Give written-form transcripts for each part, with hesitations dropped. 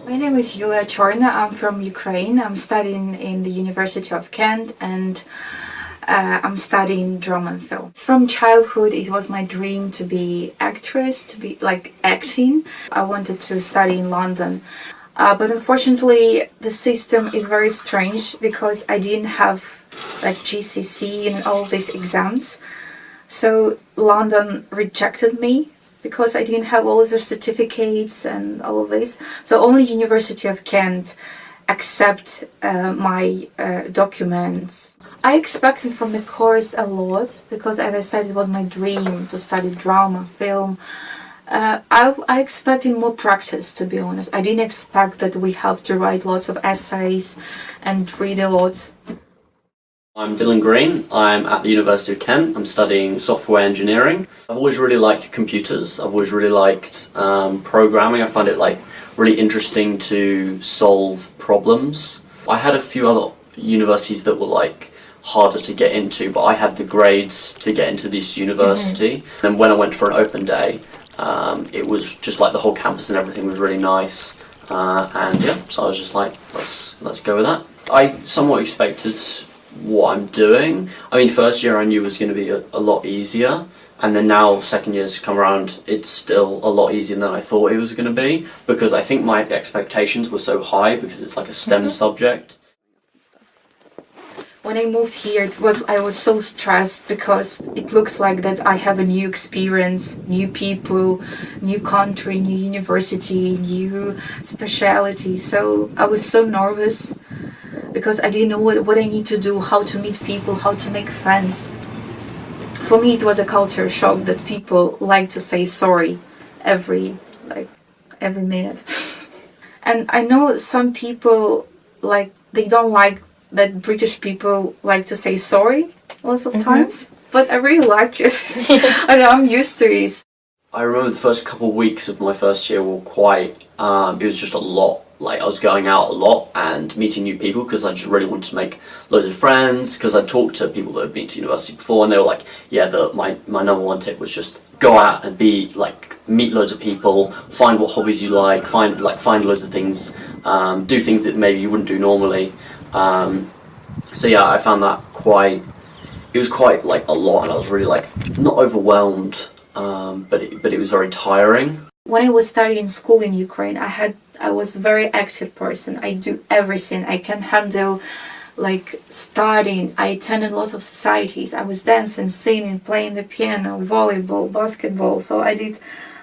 My name is Yulia Chorna. I'm from Ukraine. I'm studying in the University of Kent and I'm studying drama and film. From childhood, it was my dream to be actress, to be like acting. I wanted to study in London. But unfortunately, the system is very strange because I didn't have like GCSE and all these exams. So London rejected me because I didn't have all the certificates and all of this. So only University of Kent accept my documents. I expected from the course a lot because, as I said, it was my dream to study drama, film. I expected more practice, to be honest. I didn't expect that we have to write lots of essays and read a lot. I'm Dylan Green. I'm at the University of Kent. I'm studying software engineering. I've always really liked computers. I've always really liked programming. I find it really interesting to solve problems. I had a few other universities that were harder to get into, but I had the grades to get into this university. And when I went for an open day, it was just the whole campus and everything was really nice. And yeah, so I was just like, let's go with that. I somewhat expected what I'm doing. I mean, first year I knew was going to be a lot easier, and then now second year's come around, it's still a lot easier than I thought it was going to be, because I think my expectations were so high because it's like a STEM subject. When I moved here, I was so stressed because it looks like that I have a new experience, new people, new country, new university, new specialty. So I was so nervous because I didn't know what I need to do, how to meet people, how to make friends. For me, it was a culture shock that people like to say sorry every minute. And I know some people, they don't like that British people like to say sorry lots of times, but I really like it. And I'm used to it. I remember the first couple of weeks of my first year were quite, it was just a lot. I was going out a lot and meeting new people because I just really wanted to make loads of friends, because I talked to people that had been to university before and they were like, yeah, my number one tip was just go out and meet loads of people, find what hobbies you like, find loads of things, do things that maybe you wouldn't do normally. So yeah, I found that it was quite a lot, and I was really not overwhelmed, but it was very tiring. When I was studying school in Ukraine, I was a very active person. I do everything. I can handle studying. I attended lots of societies. I was dancing, singing, playing the piano, volleyball, basketball. So I did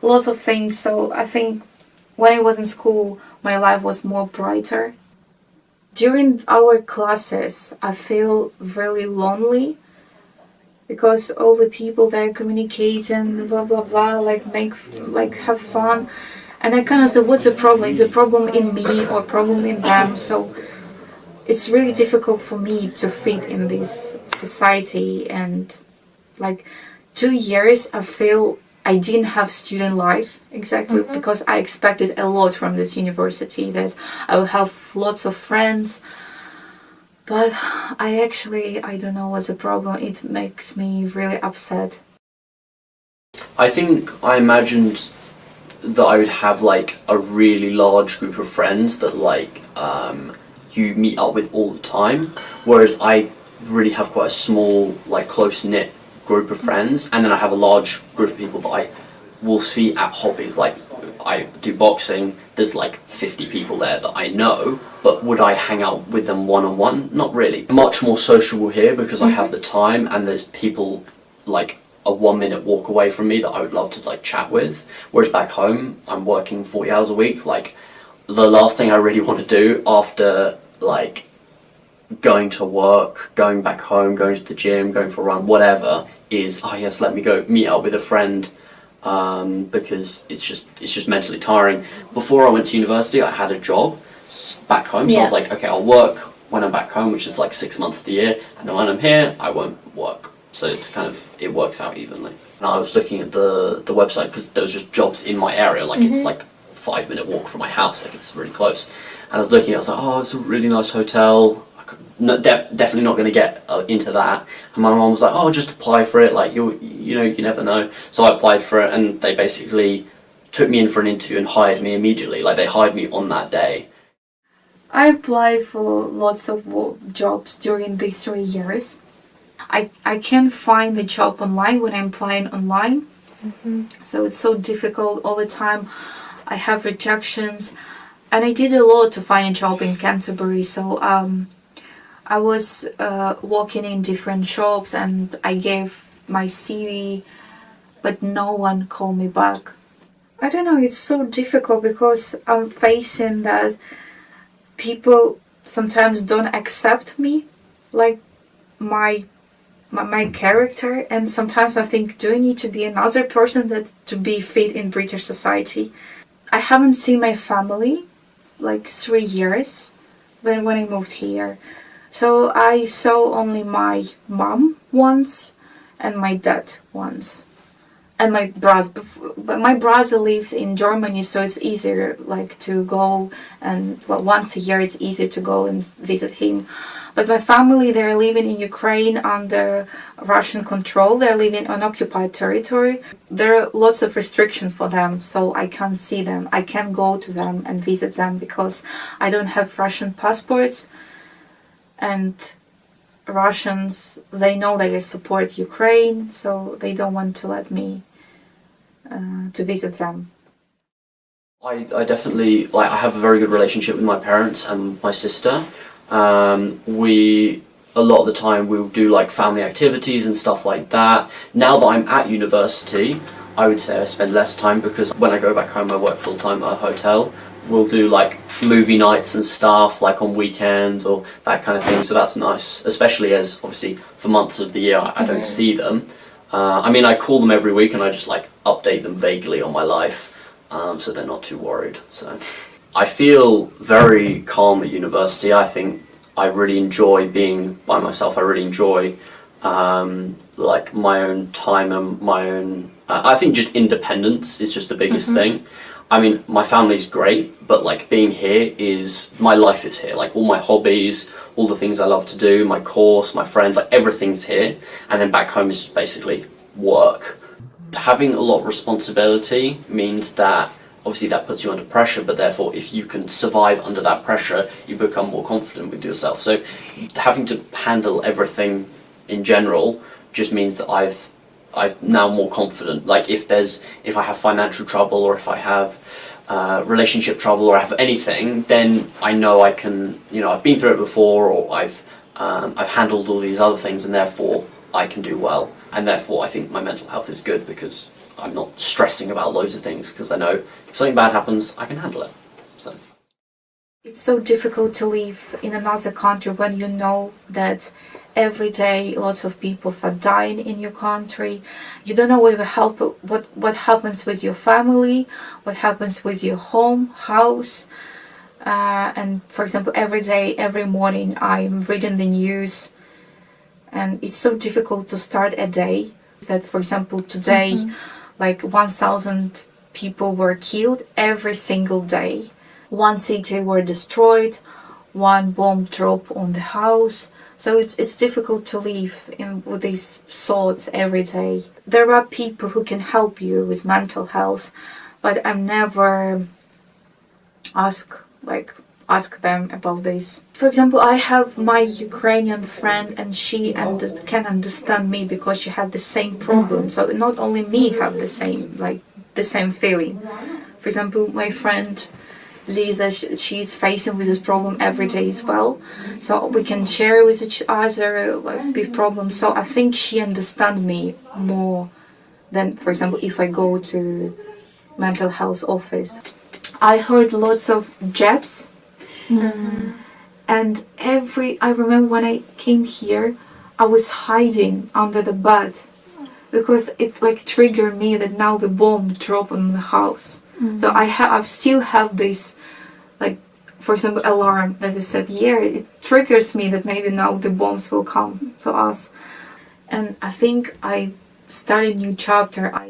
lots of things. So I think when I was in school, my life was more brighter. During our classes, I feel really lonely because all the people there communicating, blah blah blah, have fun, and I kind of say, what's the problem? Is the problem in me or problem in them? So it's really difficult for me to fit in this society, and 2 years I feel I didn't have student life exactly because I expected a lot from this university, that I would have lots of friends. But I don't know what's the problem. It makes me really upset. I think I imagined that I would have a really large group of friends that you meet up with all the time, whereas I really have quite a small close-knit group of friends, and then I have a large group of people that I will see at hobbies. I do boxing, there's 50 people there that I know, but would I hang out with them one-on-one? Not really. Much more sociable here because I have the time, and there's people a 1 minute walk away from me that I would love to chat with, whereas back home I'm working 40 hours a week. The last thing I really want to do after going to work, going back home, going to the gym, going for a run, whatever, is, oh yes, let me go meet up with a friend, because it's just mentally tiring. Before I went to university, I had a job back home, so I was like, okay, I'll work when I'm back home, which is 6 months of the year, and then when I'm here, I won't work. So it's it works out evenly. And I was looking at the website because there was just jobs in my area, it's 5 minute walk from my house, it's really close. And I was looking, I was like, oh, it's a really nice hotel. Definitely not going to get into that. And my mom was like, oh, just apply for it, you never know. So I applied for it, and they basically took me in for an interview and hired me immediately. Like, they hired me on that day. I applied for lots of jobs during these 3 years. I can't find the job online when I'm applying online. So it's so difficult all the time. I have rejections, and I did a lot to find a job in Canterbury. So I was working in different shops, and I gave my CV, but no one called me back. I don't know, it's so difficult because I'm facing that people sometimes don't accept me, like my character, and sometimes I think, do I need to be another person that to be fit in British society? I haven't seen my family like 3 years when I moved here. So I saw only my mom once and my dad once. And my brother, but my brother lives in Germany, so it's easier like to go, and well, once a year it's easier to go and visit him. But my family, they're living in Ukraine under Russian control. They're living on occupied territory. There are lots of restrictions for them, so I can't see them. I can't go to them and visit them because I don't have Russian passports. And Russians, they know that I support Ukraine, so they don't want to let me to visit them. I definitely, like, I have a very good relationship with my parents and my sister. We, a lot of the time, we'll do like family activities and stuff like that. Now that I'm at university, I would say I spend less time, because when I go back home I work full time at a hotel. We'll do like movie nights and stuff like on weekends or that kind of thing, so that's nice, especially as obviously for months of the year I don't see them. I mean, I call them every week and I just like update them vaguely on my life, so they're not too worried. So I feel very calm at university. I think I really enjoy being by myself. I really enjoy like my own time and my own I think just independence is just the biggest thing. I mean, my family's great, but like being here is, my life is here. Like all my hobbies, all the things I love to do, my course, my friends, like everything's here. And then back home is just basically work. Having a lot of responsibility means that obviously that puts you under pressure, but therefore if you can survive under that pressure, you become more confident with yourself. So having to handle everything in general just means that I'm now more confident. Like if I have financial trouble, or if I have relationship trouble, or I have anything, then I know I can, you know, I've been through it before, or I've handled all these other things, and therefore I can do well. And therefore I think my mental health is good, because I'm not stressing about loads of things, because I know if something bad happens, I can handle it. So it's so difficult to live in another country when you know that every day lots of people are dying in your country. You don't know what happens with your family, what happens with your home, house. And for example, every day, every morning, I'm reading the news, and it's so difficult to start a day. That, for example, today, like 1,000 people were killed every single day. One city were destroyed, one bomb dropped on the house. So it's difficult to live with these thoughts every day. There are people who can help you with mental health, but I've never asked them about this. For example, I have my Ukrainian friend, and she can understand me because she had the same problem. So not only me have the same feeling. For example, my friend Lisa, she's facing with this problem every day as well, so we can share with each other these problems. So I think she understands me more than, for example, if I go to mental health office. I heard lots of jets, and I remember when I came here, I was hiding under the bed because it like triggered me that now the bomb dropped on the house. So I still have this, like, for example, alarm, as you said, it triggers me that maybe now the bombs will come to us. And I think I started a new chapter. I